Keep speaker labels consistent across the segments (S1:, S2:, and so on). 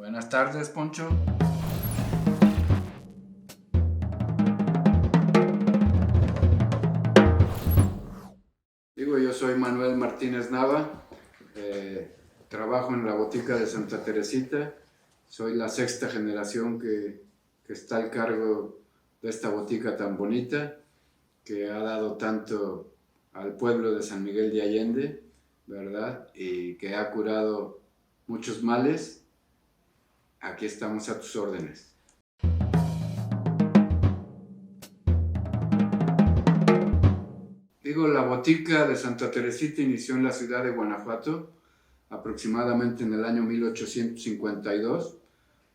S1: Buenas tardes, Poncho. Yo soy Manuel Martínez Nava, trabajo en la botica de Santa Teresita, soy la sexta generación que está al cargo de esta botica tan bonita, que ha dado tanto al pueblo de San Miguel de Allende, ¿verdad? Y que ha curado muchos males. Aquí estamos a tus órdenes. La botica de Santa Teresita inició en la ciudad de Guanajuato, aproximadamente en el año 1852.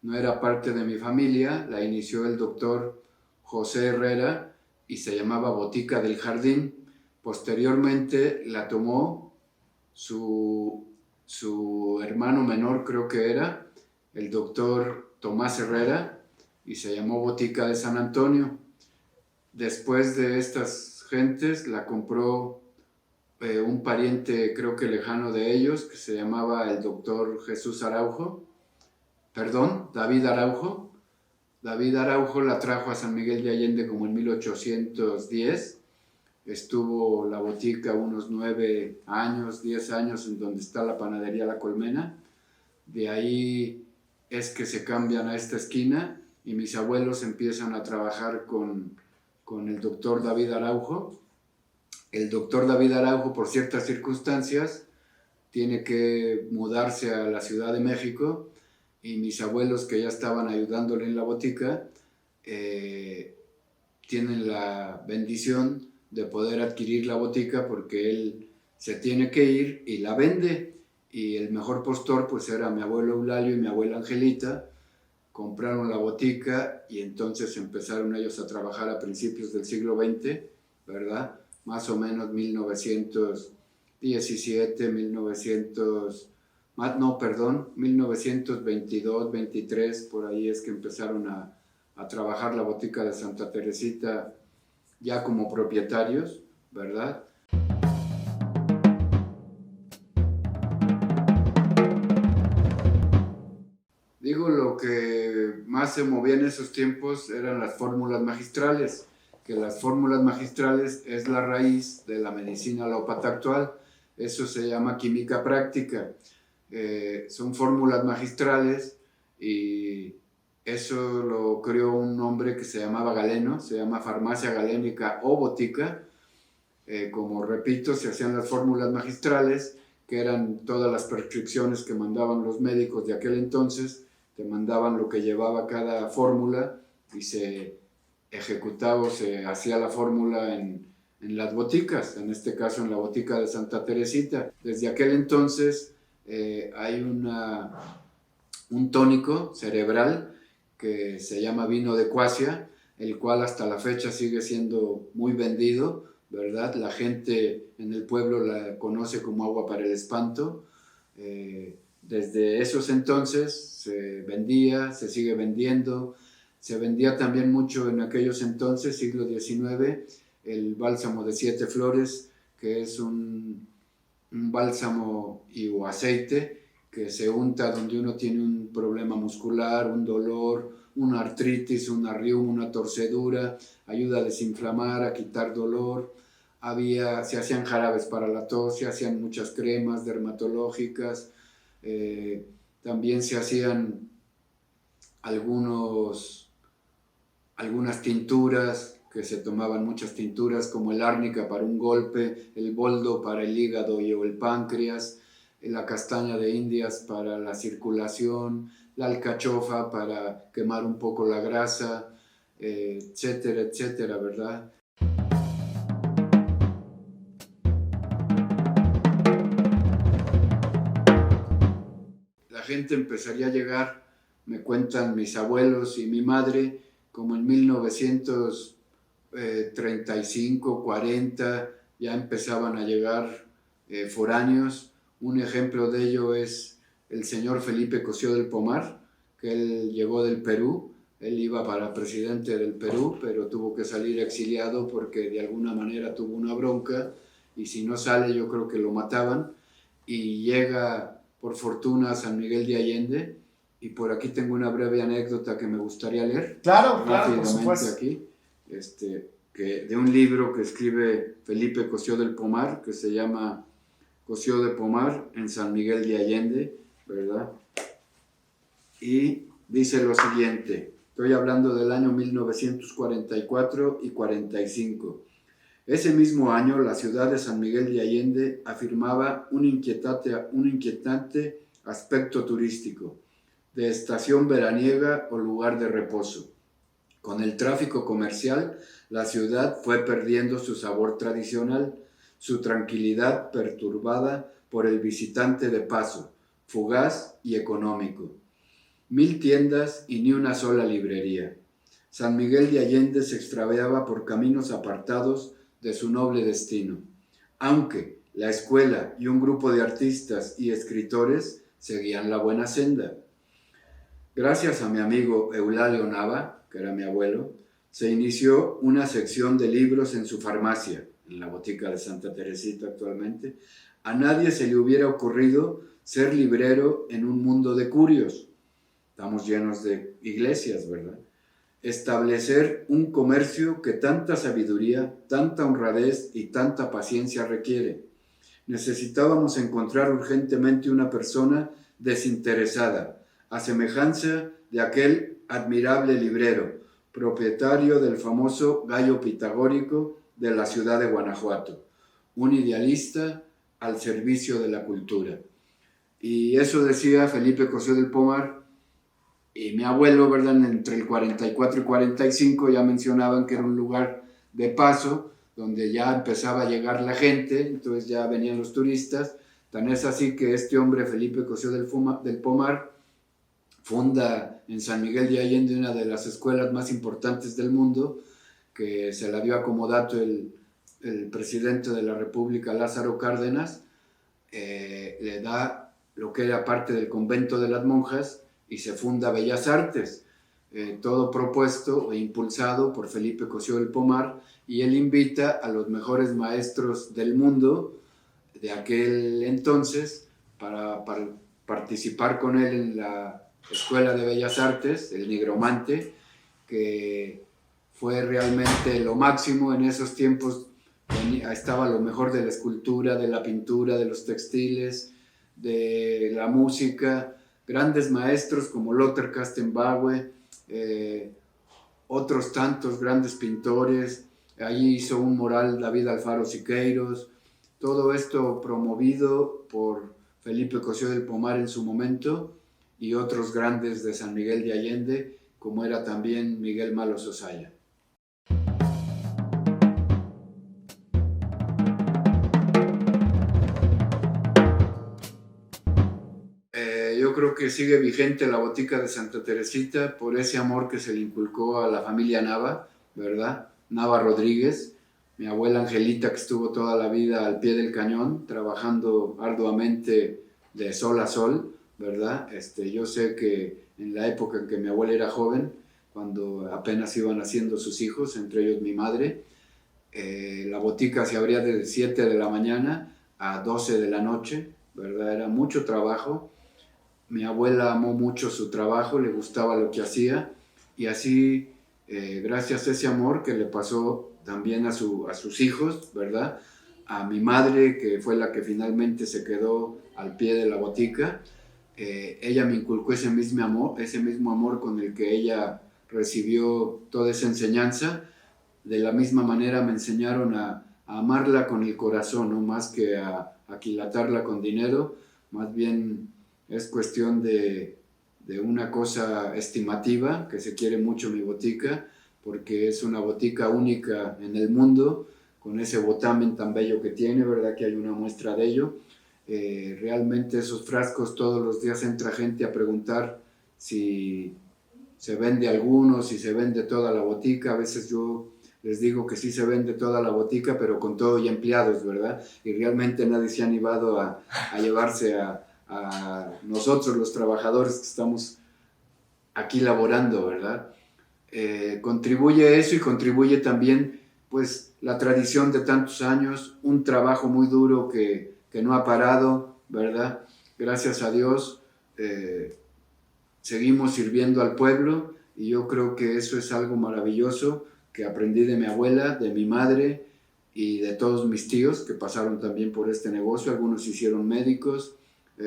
S1: No era parte de mi familia, la inició el doctor José Herrera y se llamaba Botica del Jardín. Posteriormente la tomó su hermano menor, creo que era, el doctor Tomás Herrera, y se llamó Botica de San Antonio. Después de estas gentes la compró un pariente, creo que lejano de ellos, que se llamaba el doctor David Araujo. David Araujo la trajo a San Miguel de Allende como en 1810. Estuvo la botica unos 9 años, 10 años, en donde está la panadería La Colmena. De ahí es que se cambian a esta esquina y mis abuelos empiezan a trabajar con el doctor David Araujo. El doctor David Araujo, por ciertas circunstancias, tiene que mudarse a la Ciudad de México y mis abuelos, que ya estaban ayudándole en la botica, tienen la bendición de poder adquirir la botica porque él se tiene que ir y la vende. Y el mejor postor pues era mi abuelo Eulalio y mi abuela Angelita. Compraron la botica y entonces empezaron ellos a trabajar a principios del siglo XX, ¿verdad? Más o menos 1917, 1922, 23, por ahí es que empezaron a trabajar la botica de Santa Teresita ya como propietarios, ¿verdad? Lo que más se movía en esos tiempos eran las fórmulas magistrales, que las fórmulas magistrales es la raíz de la medicina alópata actual. Eso se llama química práctica. Son fórmulas magistrales y eso lo creó un hombre que se llamaba Galeno, se llama farmacia galénica o botica. Como repito, se hacían las fórmulas magistrales, que eran todas las prescripciones que mandaban los médicos de aquel entonces. Te mandaban lo que llevaba cada fórmula y se ejecutaba o se hacía la fórmula en las boticas, en este caso en la botica de Santa Teresita. Desde aquel entonces hay un tónico cerebral que se llama vino de Cuasia, el cual hasta la fecha sigue siendo muy vendido, ¿verdad? La gente en el pueblo la conoce como agua para el espanto. Desde esos entonces se vendía, se sigue vendiendo. Se vendía también mucho en aquellos entonces, siglo XIX, el bálsamo de 7 flores, que es un bálsamo o aceite que se unta donde uno tiene un problema muscular, un dolor, una artritis, una riuma, una torcedura, ayuda a desinflamar, a quitar dolor. Se hacían jarabes para la tos, se hacían muchas cremas dermatológicas, también se hacían algunas tinturas, que se tomaban muchas tinturas, como el árnica para un golpe, el boldo para el hígado o el páncreas, la castaña de Indias para la circulación, la alcachofa para quemar un poco la grasa, etcétera, etcétera, ¿verdad? La gente empezaría a llegar, me cuentan mis abuelos y mi madre, como en 1935, 40, ya empezaban a llegar foráneos. Un ejemplo de ello es el señor Felipe Cosío del Pomar, que él llegó del Perú. Él iba para presidente del Perú, pero tuvo que salir exiliado porque de alguna manera tuvo una bronca y si no sale yo creo que lo mataban. Y llega por fortuna a San Miguel de Allende y por aquí tengo una breve anécdota que me gustaría leer.
S2: Claro, por supuesto.
S1: Aquí, de un libro que escribe Felipe Cosío del Pomar, que se llama Cosío de Pomar en San Miguel de Allende, ¿verdad? Y dice lo siguiente, estoy hablando del año 1944 y 45. Ese mismo año, la ciudad de San Miguel de Allende afirmaba un inquietante aspecto turístico, de estación veraniega o lugar de reposo. Con el tráfico comercial, la ciudad fue perdiendo su sabor tradicional, su tranquilidad perturbada por el visitante de paso, fugaz y económico. 1000 tiendas y ni una sola librería. San Miguel de Allende se extraviaba por caminos apartados de su noble destino, aunque la escuela y un grupo de artistas y escritores seguían la buena senda. Gracias a mi amigo Eulalio Nava, que era mi abuelo, se inició una sección de libros en su farmacia, en la botica de Santa Teresita actualmente. A nadie se le hubiera ocurrido ser librero en un mundo de curios. Estamos llenos de iglesias, ¿verdad? Establecer un comercio que tanta sabiduría, tanta honradez y tanta paciencia requiere. Necesitábamos encontrar urgentemente una persona desinteresada, a semejanza de aquel admirable librero, propietario del famoso gallo pitagórico de la ciudad de Guanajuato, un idealista al servicio de la cultura. Y eso decía Felipe Cosío del Pomar. Y mi abuelo, ¿verdad? Entre el 44 y 45 ya mencionaban que era un lugar de paso, donde ya empezaba a llegar la gente, entonces ya venían los turistas. Tan es así que este hombre, Felipe Cosío del Pomar, funda en San Miguel de Allende una de las escuelas más importantes del mundo, que se la dio a comodato el presidente de la República, Lázaro Cárdenas. Le da lo que era parte del convento de las monjas, y se funda Bellas Artes, todo propuesto e impulsado por Felipe Cosío del Pomar, y él invita a los mejores maestros del mundo de aquel entonces para participar con él en la Escuela de Bellas Artes, el Nigromante, que fue realmente lo máximo en esos tiempos. Estaba lo mejor de la escultura, de la pintura, de los textiles, de la música, grandes maestros como Lothar Kastenbaue, otros tantos grandes pintores. Allí hizo un mural David Alfaro Siqueiros. Todo esto promovido por Felipe Cosío del Pomar en su momento y otros grandes de San Miguel de Allende, como era también Miguel Malo Sosaya. Yo creo que sigue vigente la botica de Santa Teresita por ese amor que se le inculcó a la familia Nava, ¿verdad? Nava Rodríguez, mi abuela Angelita, que estuvo toda la vida al pie del cañón, trabajando arduamente de sol a sol, ¿verdad? Yo sé que en la época en que mi abuela era joven, cuando apenas iban naciendo sus hijos, entre ellos mi madre, la botica se abría de 7 de la mañana a 12 de la noche, ¿verdad? Era mucho trabajo. Mi abuela amó mucho su trabajo, le gustaba lo que hacía, y así, gracias a ese amor que le pasó también a sus hijos, ¿verdad? A mi madre, que fue la que finalmente se quedó al pie de la botica, ella me inculcó ese mismo amor con el que ella recibió toda esa enseñanza. De la misma manera me enseñaron a amarla con el corazón, no más que a aquilatarla con dinero. Más bien es cuestión de una cosa estimativa, que se quiere mucho mi botica, porque es una botica única en el mundo, con ese botamen tan bello que tiene, ¿verdad? Que hay una muestra de ello. Realmente esos frascos, todos los días entra gente a preguntar si se vende alguno, si se vende toda la botica. A veces yo les digo que sí se vende toda la botica, pero con todo y empleados, ¿verdad? Y realmente nadie se ha animado a llevarse a nosotros los trabajadores que estamos aquí laborando, ¿verdad? Contribuye eso, y contribuye también pues la tradición de tantos años, un trabajo muy duro que no ha parado, ¿verdad? Gracias a Dios seguimos sirviendo al pueblo, y yo creo que eso es algo maravilloso que aprendí de mi abuela, de mi madre y de todos mis tíos que pasaron también por este negocio. Algunos se hicieron médicos,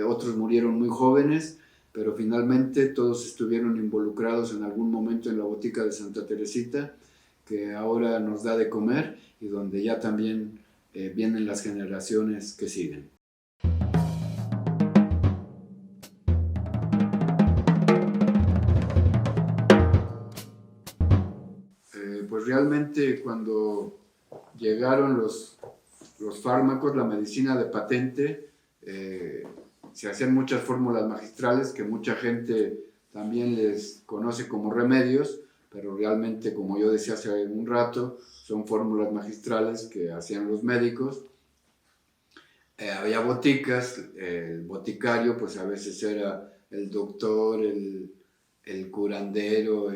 S1: otros murieron muy jóvenes, pero finalmente todos estuvieron involucrados en algún momento en la botica de Santa Teresita, que ahora nos da de comer y donde ya también vienen las generaciones que siguen. Pues realmente cuando llegaron los fármacos, la medicina de patente, se hacían muchas fórmulas magistrales que mucha gente también les conoce como remedios, pero realmente, como yo decía hace un rato, son fórmulas magistrales que hacían los médicos. Había boticas, el boticario pues a veces era el doctor, el curandero,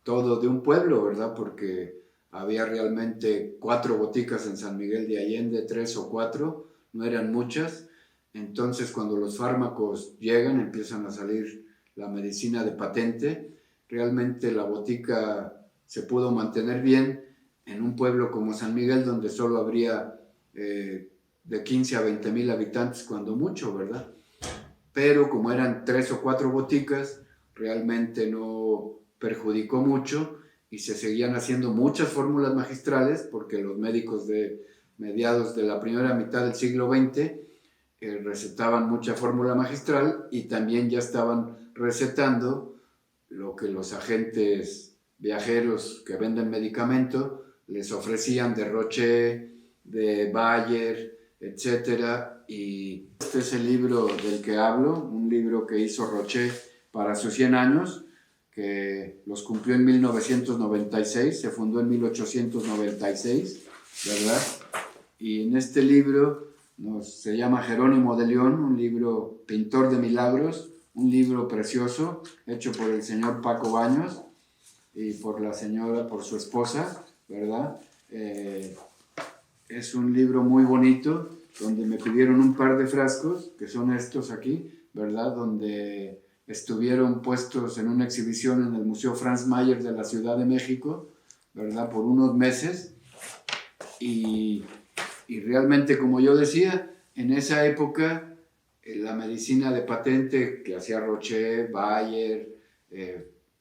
S1: todo de un pueblo, ¿verdad? Porque había realmente 4 boticas en San Miguel de Allende, 3 o 4, no eran muchas. Entonces cuando los fármacos llegan, empiezan a salir la medicina de patente, realmente la botica se pudo mantener bien en un pueblo como San Miguel, donde solo habría de 15 a 20 mil habitantes, cuando mucho, ¿verdad? Pero como eran 3 o 4 boticas, realmente no perjudicó mucho y se seguían haciendo muchas fórmulas magistrales porque los médicos de mediados de la primera mitad del siglo XX recetaban mucha fórmula magistral y también ya estaban recetando lo que los agentes viajeros que venden medicamento les ofrecían de Roche, de Bayer, etcétera. Y este es el libro del que hablo, un libro que hizo Roche para sus 100 años, que los cumplió en 1996, se fundó en 1896, ¿verdad? Y en este libro se llama Jerónimo de León, un libro pintor de milagros, un libro precioso, hecho por el señor Paco Baños y por la señora, por su esposa, ¿verdad? Es un libro muy bonito, donde me pidieron un par de frascos, que son estos aquí, ¿verdad? Donde estuvieron puestos en una exhibición en el Museo Franz Mayer de la Ciudad de México, ¿verdad? Por unos meses. Y realmente, como yo decía, en esa época, la medicina de patente que hacía Roche, Bayer,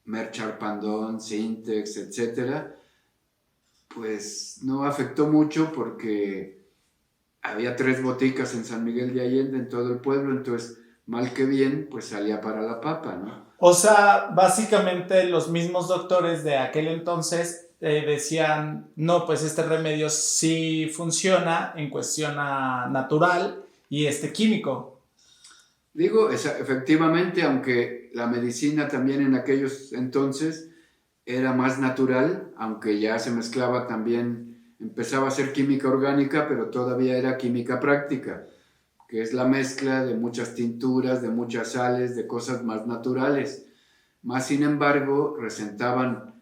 S1: Merck Charpandon, Sintex, etcétera, pues no afectó mucho porque había 3 boticas en San Miguel de Allende, en todo el pueblo, entonces mal que bien, pues salía para la papa, ¿no?
S2: O sea, básicamente los mismos doctores de aquel entonces decían, no, pues este remedio sí funciona en cuestión natural y químico.
S1: Digo, efectivamente, aunque la medicina también en aquellos entonces era más natural, aunque ya se mezclaba también, empezaba a ser química orgánica, pero todavía era química práctica, que es la mezcla de muchas tinturas, de muchas sales, de cosas más naturales. Más sin embargo, presentaban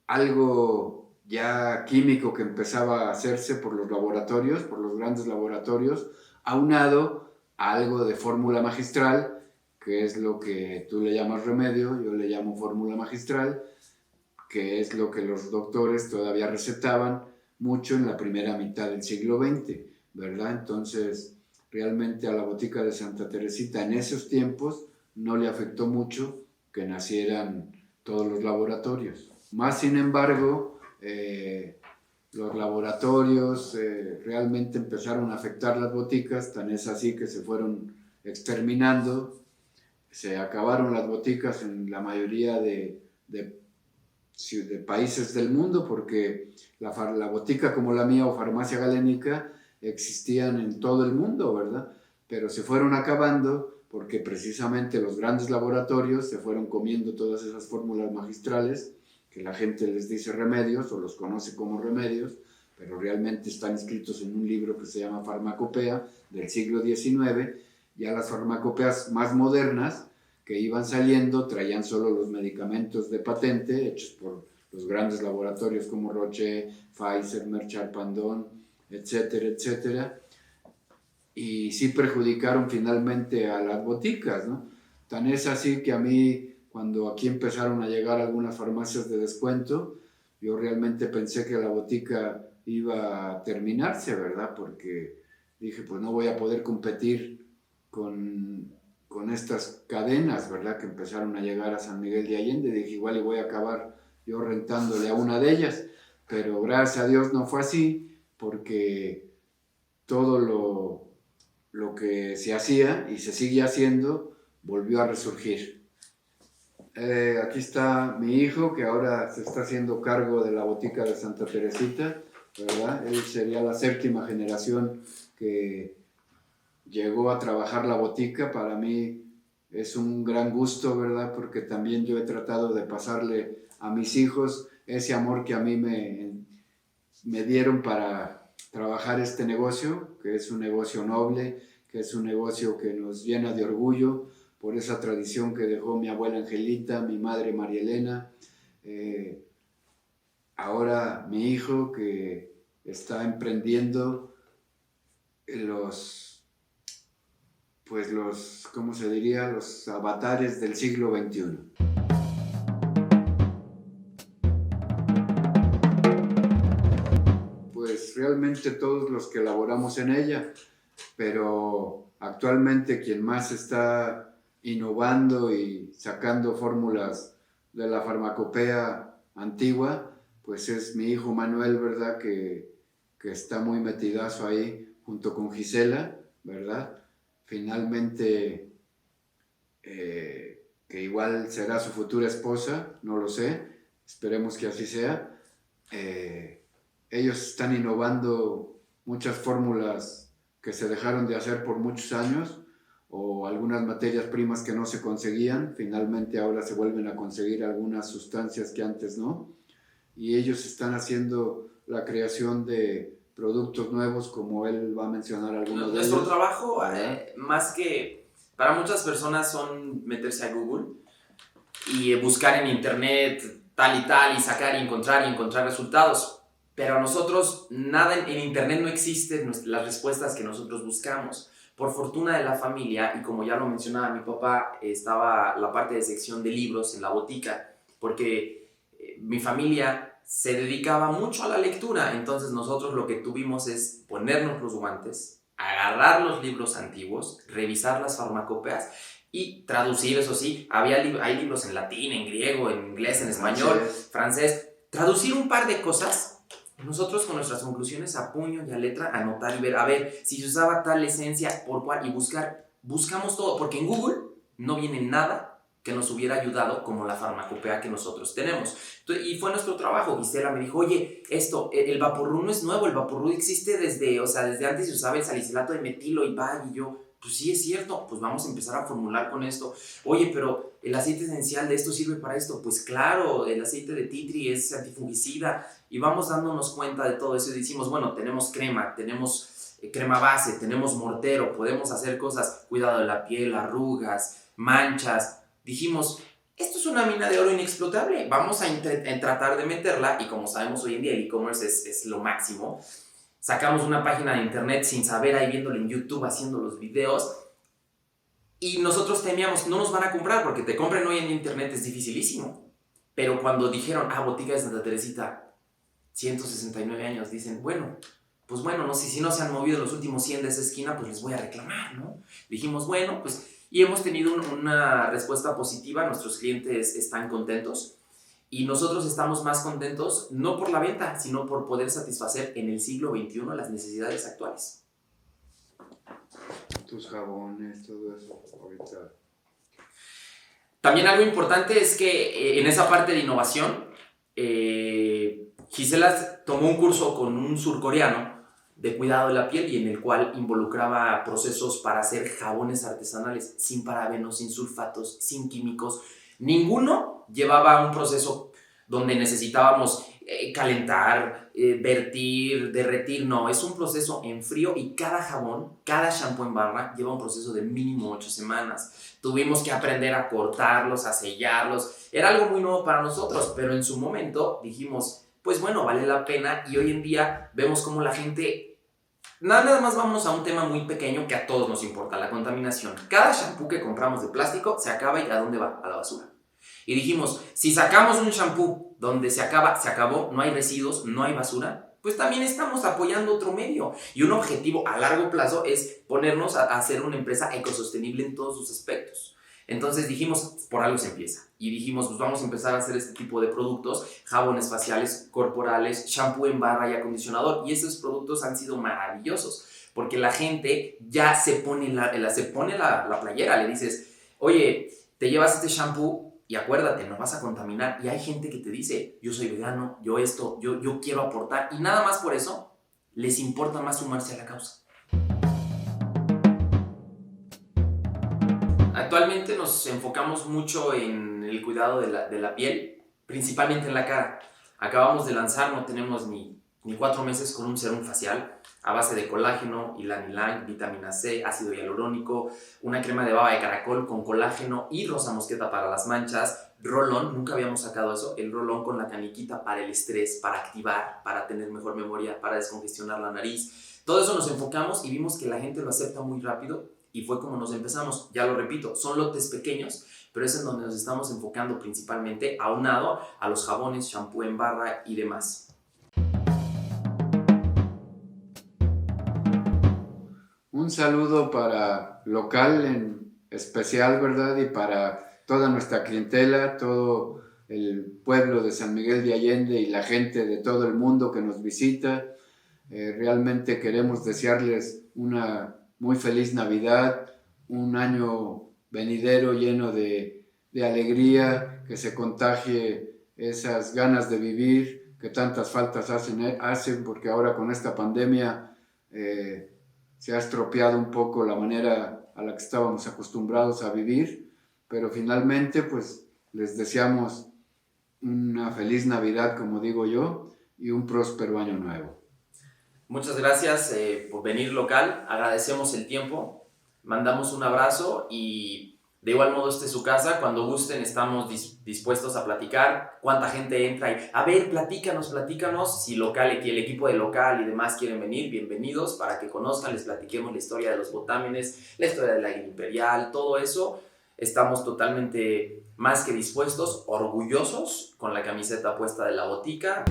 S1: algo ya químico que empezaba a hacerse por los laboratorios, por los grandes laboratorios, aunado a algo de fórmula magistral, que es lo que tú le llamas remedio, yo le llamo fórmula magistral, que es lo que los doctores todavía recetaban mucho en la primera mitad del siglo XX, ¿verdad? Entonces, realmente a la botica de Santa Teresita en esos tiempos no le afectó mucho que nacieran todos los laboratorios. Más sin embargo, los laboratorios realmente empezaron a afectar las boticas, tan es así que se fueron exterminando, se acabaron las boticas en la mayoría de países del mundo, porque la botica como la mía o farmacia galénica existían en todo el mundo, ¿verdad? Pero se fueron acabando porque precisamente los grandes laboratorios se fueron comiendo todas esas fórmulas magistrales que la gente les dice remedios o los conoce como remedios, pero realmente están escritos en un libro que se llama Farmacopea del siglo XIX. Ya las farmacopeas más modernas que iban saliendo traían solo los medicamentos de patente hechos por los grandes laboratorios como Roche, Pfizer, Merck Charpandon, etcétera, etcétera, y sí perjudicaron finalmente a las boticas, ¿no? Tan es así que a mí cuando aquí empezaron a llegar algunas farmacias de descuento, yo realmente pensé que la botica iba a terminarse, ¿verdad? Porque dije, pues no voy a poder competir con estas cadenas, ¿verdad? Que empezaron a llegar a San Miguel de Allende. Dije, igual y voy a acabar yo rentándole a una de ellas. Pero gracias a Dios no fue así, porque todo lo que se hacía y se sigue haciendo volvió a resurgir. Aquí está mi hijo, que ahora se está haciendo cargo de la botica de Santa Teresita, ¿verdad? Él sería la 7ª generación que llegó a trabajar la botica. Para mí es un gran gusto, ¿verdad? Porque también yo he tratado de pasarle a mis hijos ese amor que a mí me dieron para trabajar este negocio, que es un negocio noble, que es un negocio que nos llena de orgullo por esa tradición que dejó mi abuela Angelita, mi madre María Elena, ahora mi hijo, que está emprendiendo ¿cómo se diría? Los avatares del siglo XXI. Pues realmente todos los que elaboramos en ella, pero actualmente quien más está innovando y sacando fórmulas de la farmacopea antigua, pues es mi hijo Manuel, ¿verdad? Que está muy metidazo ahí junto con Gisela, ¿verdad? Finalmente, que igual será su futura esposa, no lo sé, esperemos que así sea. Ellos están innovando muchas fórmulas que se dejaron de hacer por muchos años, o algunas materias primas que no se conseguían, finalmente ahora se vuelven a conseguir algunas sustancias que antes no, y ellos están haciendo la creación de productos nuevos, como él va a mencionar algunos de ellos.
S3: Nuestro trabajo, más que para muchas personas, son meterse a Google y buscar en internet tal y sacar y encontrar resultados. Pero a nosotros nada en internet no existen las respuestas que nosotros buscamos. Por fortuna de la familia, y como ya lo mencionaba mi papá, estaba la parte de sección de libros en la botica, porque mi familia se dedicaba mucho a la lectura. Entonces nosotros lo que tuvimos es ponernos los guantes, agarrar los libros antiguos, revisar las farmacopeas y traducir. Eso sí, hay libros en latín, en griego, en inglés, en español, francés. Traducir un par de cosas. Nosotros con nuestras conclusiones a puño y a letra, anotar y ver, a ver, si se usaba tal esencia, por cuál, y buscamos todo, porque en Google no viene nada que nos hubiera ayudado como la farmacopea que nosotros tenemos. Entonces, y fue nuestro trabajo. Gisela me dijo, oye, el Vaporru no es nuevo, el Vaporru existe desde antes se usaba el salicilato de metilo y yo, pues sí es cierto, pues vamos a empezar a formular con esto. Oye, pero el aceite esencial de esto sirve para esto. Pues claro, el aceite de tea tree es antifungicida. Y vamos dándonos cuenta de todo eso y decimos, bueno, tenemos crema, tenemos crema base, tenemos mortero, podemos hacer cosas, cuidado de la piel, arrugas, manchas. Dijimos, esto es una mina de oro inexplotable, vamos a tratar de meterla. Y como sabemos hoy en día el e-commerce es lo máximo, sacamos una página de internet sin saber, ahí viéndolo en YouTube, haciendo los videos. Y nosotros temíamos, no nos van a comprar, porque te compren hoy en internet es dificilísimo. Pero cuando dijeron, botica de Santa Teresita, 169 años, dicen, bueno, no sé, si no se han movido en los últimos 100 de esa esquina, pues les voy a reclamar, ¿no? Dijimos, bueno, pues, y hemos tenido una respuesta positiva. Nuestros clientes están contentos y nosotros estamos más contentos, no por la venta, sino por poder satisfacer en el siglo XXI las necesidades actuales.
S1: Tus jabones, todo eso, ahorita.
S3: También algo importante es que en esa parte de innovación, Gisela tomó un curso con un surcoreano de cuidado de la piel, y en el cual involucraba procesos para hacer jabones artesanales sin parabenos, sin sulfatos, sin químicos. Ninguno llevaba un proceso donde necesitábamos calentar, vertir, derretir. No, es un proceso en frío, y cada jabón, cada shampoo en barra lleva un proceso de mínimo 8 semanas. Tuvimos que aprender a cortarlos, a sellarlos. Era algo muy nuevo para nosotros, pero en su momento dijimos, pues bueno, vale la pena. Y hoy en día vemos cómo la gente, nada más vamos a un tema muy pequeño que a todos nos importa, la contaminación. Cada shampoo que compramos de plástico se acaba, y ¿a dónde va? A la basura. Y dijimos, si sacamos un shampoo donde se acabó, no hay residuos, no hay basura, pues también estamos apoyando otro medio. Y un objetivo a largo plazo es ponernos a ser una empresa ecosostenible en todos sus aspectos. Entonces dijimos, por algo se empieza. Y dijimos, pues vamos a empezar a hacer este tipo de productos, jabones faciales, corporales, shampoo en barra y acondicionador. Y esos productos han sido maravillosos, porque la gente ya se pone la playera. Le dices, oye, te llevas este shampoo y acuérdate, no vas a contaminar. Y hay gente que te dice, yo soy vegano, yo quiero aportar. Y nada más por eso, les importa más sumarse a la causa. Actualmente nos enfocamos mucho en el cuidado de la piel, principalmente en la cara. Acabamos de lanzar, no tenemos ni 4 meses, con un serum facial a base de colágeno, ylang-ylang, vitamina C, ácido hialurónico, una crema de baba de caracol con colágeno y rosa mosqueta para las manchas, roll-on, nunca habíamos sacado eso, el roll-on con la caniquita para el estrés, para activar, para tener mejor memoria, para descongestionar la nariz. Todo eso nos enfocamos y vimos que la gente lo acepta muy rápido y fue como nos empezamos. Ya lo repito, son lotes pequeños, pero es en donde nos estamos enfocando principalmente, aunado a los jabones, shampoo en barra y demás.
S1: Un saludo para local en especial, ¿verdad? Y para toda nuestra clientela, todo el pueblo de San Miguel de Allende y la gente de todo el mundo que nos visita. Realmente queremos desearles una muy feliz Navidad, un año venidero lleno de alegría, que se contagie esas ganas de vivir que tantas faltas hacen, porque ahora con esta pandemia se ha estropeado un poco la manera a la que estábamos acostumbrados a vivir, pero finalmente pues les deseamos una feliz Navidad, como digo yo, y un próspero año nuevo.
S3: Muchas gracias por venir local, agradecemos el tiempo, mandamos un abrazo y de igual modo este es su casa, cuando gusten estamos dispuestos a platicar, cuánta gente entra y a ver, platícanos, si el equipo de local y demás quieren venir, bienvenidos para que conozcan, les platiquemos la historia de los botámenes, la historia del águila imperial, todo eso, estamos totalmente más que dispuestos, orgullosos con la camiseta puesta de la botica.